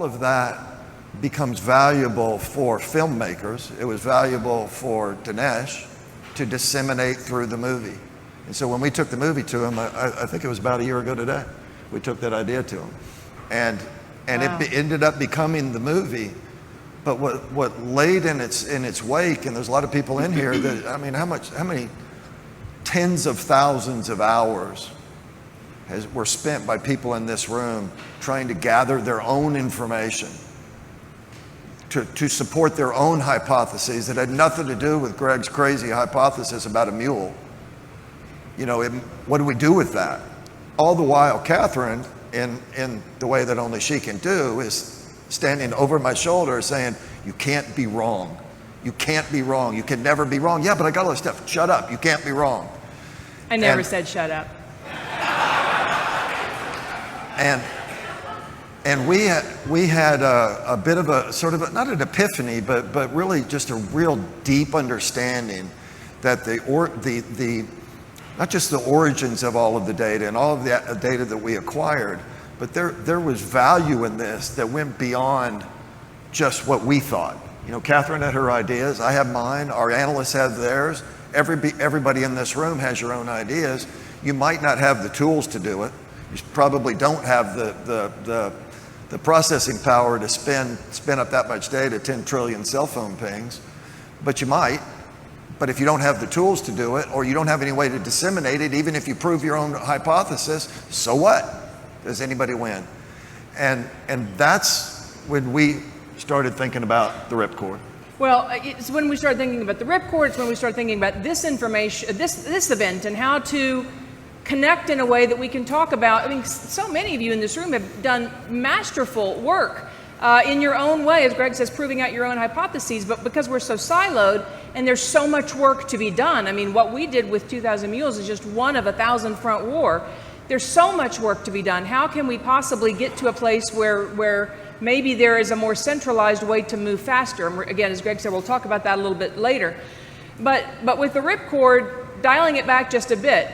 all of that becomes valuable for filmmakers. It was valuable for Dinesh to disseminate through the movie. And so when we took the movie to him, I think it was about a year ago today, we took that idea to him. And wow. It ended up becoming the movie. But what laid in its wake, and there's a lot of people in here that, I mean, how many tens of thousands of hours were spent by people in this room trying to gather their own information to support their own hypotheses that had nothing to do with Greg's crazy hypothesis about a mule. You know, what do we do with that? All the while, Catherine, in the way that only she can do, is standing over my shoulder saying, you can't be wrong. You can't be wrong. You can never be wrong. Yeah, but I got all this stuff. Shut up. You can't be wrong. I never said shut up. And we had a bit of a sort of not an epiphany, but really just a real deep understanding that the not just the origins of all of the data and all of the data that we acquired, but there was value in this that went beyond just what we thought. You know, Catherine had her ideas, I have mine, our analysts have theirs, everybody in this room has your own ideas. You might not have the tools to do it. You probably don't have the processing power to spin up that much data, 10 trillion cell phone pings, but you might. But if you don't have the tools to do it, or you don't have any way to disseminate it, even if you prove your own hypothesis, so what? Does anybody win? And that's when we started thinking about the ripcord. Well, it's when we started thinking about the ripcord, it's when we started thinking about this information, this event, and how to connect in a way that we can talk about. I mean, so many of you in this room have done masterful work in your own way, as Greg says, proving out your own hypotheses, but because we're so siloed and there's so much work to be done. I mean, what we did with 2,000 Mules is just one of 1,000 front war. There's so much work to be done. How can we possibly get to a place where maybe there is a more centralized way to move faster? And again, as Greg said, we'll talk about that a little bit later. But with the ripcord, dialing it back just a bit,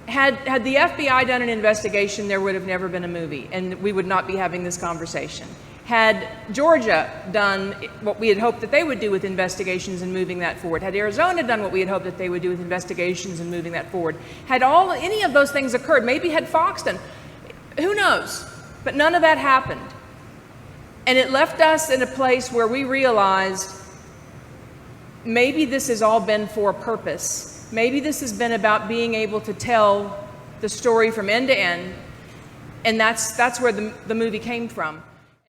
had the FBI done an investigation, there would have never been a movie, and we would not be having this conversation. Had Georgia done what we had hoped that they would do with investigations and moving that forward, had Arizona done what we had hoped that they would do with investigations and moving that forward, had any of those things occurred, maybe had Fox done, who knows? But none of that happened. And it left us in a place where we realized maybe this has all been for a purpose. Maybe this has been about being able to tell the story from end to end, and that's where the movie came from.